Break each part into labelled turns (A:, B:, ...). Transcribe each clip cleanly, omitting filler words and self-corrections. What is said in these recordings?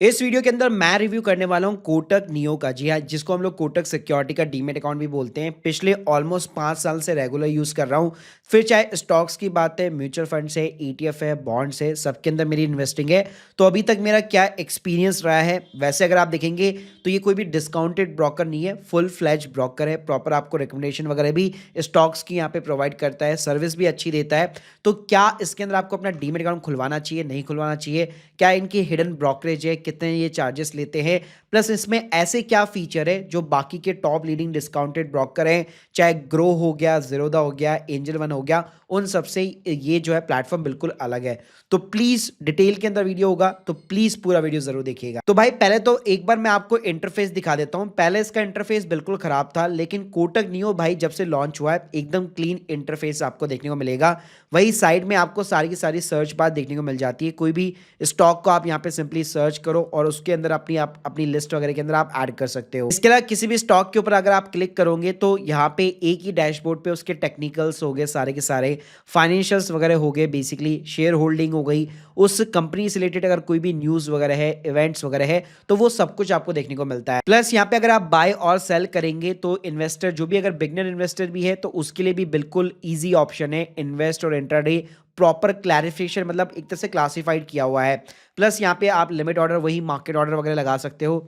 A: इस वीडियो के अंदर मैं रिव्यू करने वाला हूं कोटक नियो का। जी हाँ, जिसको हम लोग कोटक सिक्योरिटी का डीमेट अकाउंट भी बोलते हैं। पिछले ऑलमोस्ट 5 साल से रेगुलर यूज कर रहा हूं। फिर चाहे स्टॉक्स की बात है, म्यूचुअल फंड है, ईटीएफ है, बॉन्ड्स है, सबके अंदर मेरी इन्वेस्टिंग है। तो अभी तक मेरा क्या एक्सपीरियंस रहा है, वैसे अगर आप देखेंगे तो ये कोई भी डिस्काउंटेड ब्रोकर नहीं है, फुल फ्लैज ब्रोकर है। प्रॉपर आपको रिकमेंडेशन वगैरह भी स्टॉक्स की यहाँ पे प्रोवाइड करता है, सर्विस भी अच्छी देता है। तो क्या इसके अंदर आपको अपना डीमेट अकाउंट खुलवाना चाहिए, नहीं खुलवाना चाहिए, क्या इनकी हिडन ब्रोकरेज है, कितने ये चार्जेस लेते हैं, प्लस इसमें ऐसे क्या फीचर है जो बाकी के टॉप लीडिंग डिस्काउंटेड ब्रोकर हैं, चाहे ग्रो हो गया, जीरोधा हो गया, एंजल वन हो गया, उन सबसे ये जो है प्लेटफॉर्म बिल्कुल अलग है। तो प्लीज डिटेल के अंदर वीडियो होगा, तो प्लीज पूरा वीडियो जरूर देखिएगा। तो भाई पहले तो एक बार मैं आपको इंटरफेस दिखा देता हूं। पहले इसका इंटरफेस बिल्कुल खराब था, लेकिन कोटक नियो भाई जब से लॉन्च हुआ है एकदम क्लीन इंटरफेस आपको देखने को मिलेगा। वही साइड में आपको सारी की सारी सर्च बार देखने को मिल जाती है। कोई भी स्टॉक को आप यहाँ पे सिंपली सर्च करो और उसके अंदर आप अपनी लिस्ट वगैरह के अंदर आप ऐड कर सकते हो। इसके अलावा किसी भी स्टॉक के ऊपर अगर आप क्लिक करोगे तो यहाँ पे एक ही डैशबोर्ड पे उसके टेक्निकल्स हो गए, सारे के सारे फाइनेंशियल्स वगैरह हो गए, बेसिकली शेयर होल्डिंग हो गई, उस कंपनी से रिलेटेड अगर कोई भी न्यूज वगैरह है, इवेंट्स वगैरह है, तो वो सब कुछ आपको देखने को मिलता है। प्लस यहाँ पे अगर आप बाय और सेल करेंगे तो इन्वेस्टर जो भी अगर बिगनर इन्वेस्टर भी है तो उसके लिए भी बिल्कुल ईजी ऑप्शन है। इन्वेस्ट और इंट्राडे प्रॉपर क्लैरिफिकेशन, मतलब एक तरह से क्लासिफाइड किया हुआ है। प्लस यहाँ पे आप लिमिट ऑर्डर, वही मार्केट ऑर्डर वगैरह लगा सकते हो।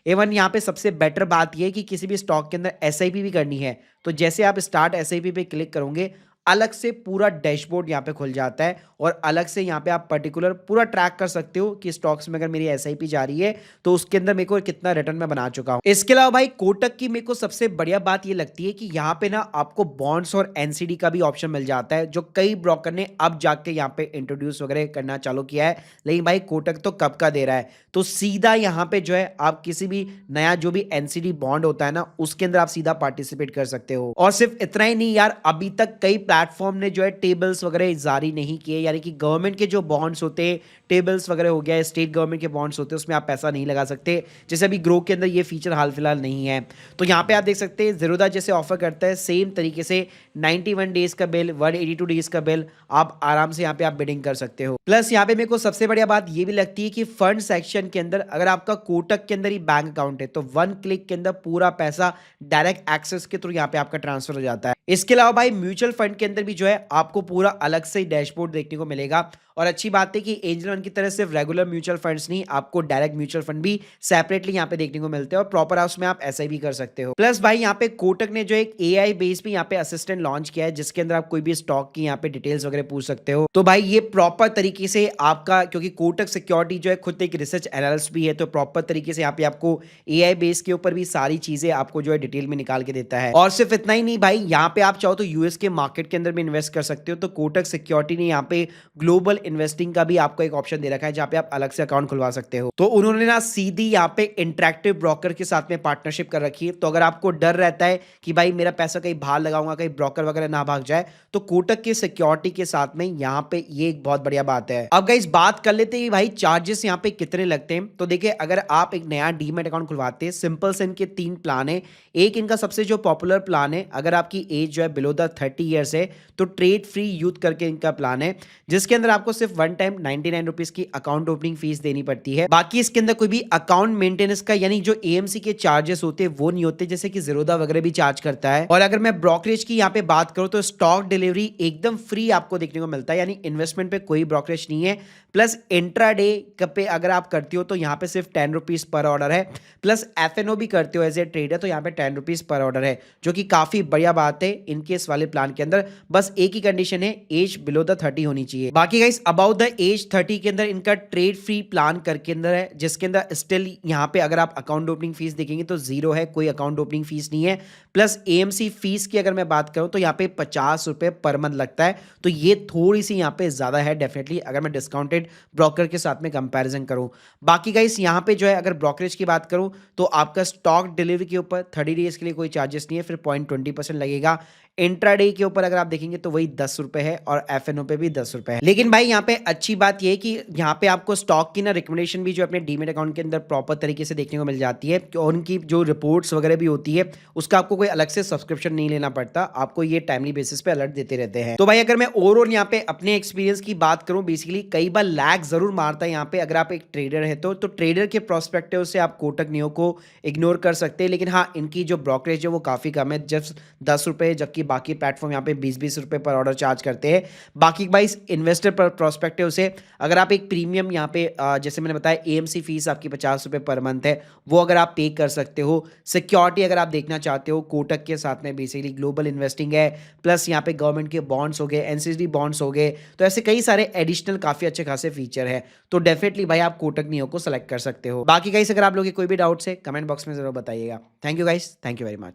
A: एवन यहाँ पे सबसे बेटर बात यह है कि किसी भी स्टॉक के अंदर एसआईपी भी करनी है तो जैसे आप स्टार्ट एसआईपी पे क्लिक करोगे, अलग से पूरा डैशबोर्ड यहाँ पे खुल जाता है और अलग से यहाँ पे आप पर्टिकुलर पूरा ट्रैक कर सकते हो कि स्टॉक्स में अगर मेरी एसआईपी जा रही है तो उसके अंदर मेरे को कितना रिटर्न मैं बना चुका हूँ। इसके अलावा भाई कोटक की मेरे को सबसे बढ़िया बात ये लगती है कि यहाँ पे ना आपको बॉन्ड्स और एनसीडी का भी ऑप्शन मिल जाता है, जो कई ब्रोकर ने अब जाके यहाँ पे इंट्रोड्यूस वगैरह करना चालू किया है। लेकिन भाई कोटक तो कब का दे रहा है, तो सीधा यहाँ पे जो है आप किसी भी नया जो भी एनसीडी बॉन्ड होता है ना, उसके अंदर आप सीधा पार्टिसिपेट कर सकते हो। और सिर्फ इतना ही नहीं यार, अभी तक कई प्लेटफॉर्म ने जो है टेबल्स वगैरह जारी नहीं किए, यानी कि गवर्नमेंट के जो बॉन्ड्स होते हैं, टेबल्स वगैरह हो गया, स्टेट गवर्नमेंट के बॉन्ड्स होते हैं, उसमें आप पैसा नहीं लगा सकते। जैसे अभी ग्रो के अंदर ये फीचर हाल फिलहाल नहीं है। तो यहाँ पे आप देख सकते हैं जीरोधा जैसे ऑफर करता है, सेम तरीके से 91 डेज का बिल, 182 डेज का बिल आप आराम से यहाँ पे आप बिडिंग कर सकते हो। प्लस यहाँ पे मेरे को सबसे बढ़िया बात ये भी लगती है कि फंड सेक्शन के अंदर अगर आपका कोटक के अंदर ही बैंक अकाउंट है तो वन क्लिक के अंदर पूरा पैसा डायरेक्ट एक्सेस के थ्रू यहाँ पे आपका ट्रांसफर हो जाता है। इसके अलावा भाई म्यूचुअल फंड के अंदर भी जो है आपको पूरा अलग से डैशबोर्ड देखने को मिलेगा। और अच्छी बात है कि एंजल वन की तरह सिर्फ रेगुलर म्यूचुअल फंड्स नहीं, आपको डायरेक्ट म्यूचुअल फंड भी सेपरेटली यहाँ पे देखने को मिलते हैं और प्रॉपर हाउस में आप ऐसा भी कर सकते हो। प्लस भाई यहाँ पे कोटक ने जो एक एआई बेस पे यहाँ पे असिस्टेंट लॉन्च किया है, जिसके अंदर आप कोई भी स्टॉक की यहाँ पे डिटेल्स वगैरह पूछ सकते हो। तो भाई ये प्रॉपर तरीके से आपका, क्योंकि कोटक सिक्योरिटी जो है खुद एक रिसर्च एनालिस्ट भी है, तो प्रॉपर तरीके से यहाँ पे आपको एआई बेस के ऊपर भी सारी चीजें आपको जो है डिटेल में निकाल के देता है। और सिर्फ इतना ही नहीं भाई, यहाँ पे आप चाहो तो यूएस के मार्केट के अंदर भी इन्वेस्ट कर सकते हो। तो कोटक सिक्योरिटी ने यहाँ पे ग्लोबल इन्वेस्टिंग का भी आपको एक ऑप्शन दे रखा है, जहां पे आप अलग से अकाउंट खुलवा सकते हो। तो उन्होंने ना सीधी यहाँ पे इंटरेक्टिव ब्रोकर के साथ में पार्टनरशिप कर रखी है। तो अगर आपको डर रहता है कि भाई मेरा पैसा कहीं बाहर लगाऊंगा, कहीं ब्रोकर वगैरह ना भाग जाए, तो कोटक के सिक्योरिटी के साथ में यहाँ पे ये एक बहुत बढ़िया बात है। अब गाइस बात कर लेते हैं भाई चार्जेस यहाँ पे कितने लगते हैं। तो देखिए, अगर आप एक नया डीमैट अकाउंट खुलवाते हैं, सिंपल से इनके 3 प्लान है। एक इनका सबसे जो पॉपुलर प्लान है, अगर आपकी एज जो है बिलो द 30 ईयर्स है, तो ट्रेड फ्री यूथ करके इनका प्लान है, जिसके अंदर आपको सिर्फ वन टाइम 99 रुपीज की अकाउंट ओपनिंग फीस देनी पड़ती है। बाकी इसके अंदर कोई भी अकाउंट मेंटेनेंस का, यानी जो एएमसी के चार्जेस होते हैं वो नहीं होते, जैसे कि जीरोधा वगैरह भी चार्ज करता है। और अगर मैं ब्रोकरेज की यहाँ पे बात करूं तो स्टॉक डिलीवरी एकदम फ्री आपको देखने को मिलता है, यानी इन्वेस्टमेंट पे कोई ब्रोकरेज नहीं है। प्लस इंट्राडे पे अगर आप करते हो तो यहाँ पे सिर्फ 10 रुपीज पर ऑर्डर है। प्लस एफएनओ भी करते हो एज ए ट्रेडर तो यहाँ पे 10 रुपीज पर ऑर्डर है, जो कि काफी बढ़िया बात है इनके इस वाले प्लान के अंदर। बस एक ही कंडीशन है, एज बिलो द 30 होनी चाहिए। बाकी गाइस अबाउट द एज 30 के अंदर इनका ट्रेड फ्री प्लान करके अंदर है, जिसके अंदर स्टिल यहाँ पे अगर आप अकाउंट ओपनिंग फीस देखेंगे तो जीरो है, कोई अकाउंट ओपनिंग फीस नहीं है। प्लस एएमसी फीस की अगर मैं बात करूं तो यहाँ पे 50 रुपए पर मंथ लगता है, तो ये थोड़ी सी यहाँ पे ज्यादा है डेफिनेटली, अगर मैं डिस्काउंटेड ब्रोकर के साथ में कंपैरिजन करूं। बाकी गाइस यहाँ पे जो है अगर ब्रोकरेज की बात करूं तो आपका स्टॉक डिलीवरी के ऊपर 30 डेज के लिए कोई चार्जेस नहीं है, फिर 0.20% लगेगा। इंट्राडे के ऊपर अगर आप देखेंगे तो वही 10 रुपए है और एफएनओ पे भी 10 रुपए है। लेकिन भाई यहाँ पे अच्छी बात ये है कि यहाँ पे आपको स्टॉक की ना रिकमेंडेशन भी जो अपने डीमेट अकाउंट के अंदर प्रॉपर तरीके से देखने को मिल जाती है और उनकी जो रिपोर्ट्स वगैरह भी होती है उसका आपको कोई अलग से सब्सक्रिप्शन नहीं लेना पड़ता, आपको ये टाइमली बेसिस पे अलर्ट देते रहते हैं। तो भाई अगर मैं ओवरऑल यहाँ पे अपने एक्सपीरियंस की बात करूँ, बेसिकली कई बार लैग जरूर मारता है यहाँ पे अगर आप एक ट्रेडर है तो ट्रेडर के प्रोस्पेक्टिव से आप कोटक नियो को इग्नोर कर सकते हैं। लेकिन हाँ, इनकी जो ब्रोकरेज है वो काफ़ी कम है, जस्ट 10 रुपये, जबकि बाकी प्लेटफॉर्म यहाँ पे 20-20 रुपये पर ऑर्डर चार्ज करते हैं। बाकी भाई इन्वेस्टर पर प्रोस्पेक्टिव से अगर आप एक प्रीमियम यहाँ पे जैसे मैंने बताया एएमसी फीस आपकी 50 रुपये पर मंथ है, वो अगर आप पे कर सकते हो। सिक्योरिटी अगर आप देखना चाहते हो कोटक के साथ में बेसिकली ग्लोबल इन्वेस्टिंग है, प्लस यहाँ पे गवर्नमेंट के बॉन्ड्स हो गए, एनसीडी बॉन्ड्स हो गए, तो ऐसे कई सारे एडिशनल काफ़ी अच्छे खासे फीचर है। तो डेफिनेटली भाई आप कोटक नियो को सेलेक्ट कर सकते हो। बाकी गाइस अगर आप लोग के कोई भी डाउट्स है कमेंट बॉक्स में जरूर बताइएगा। Thank you guys, thank you very much.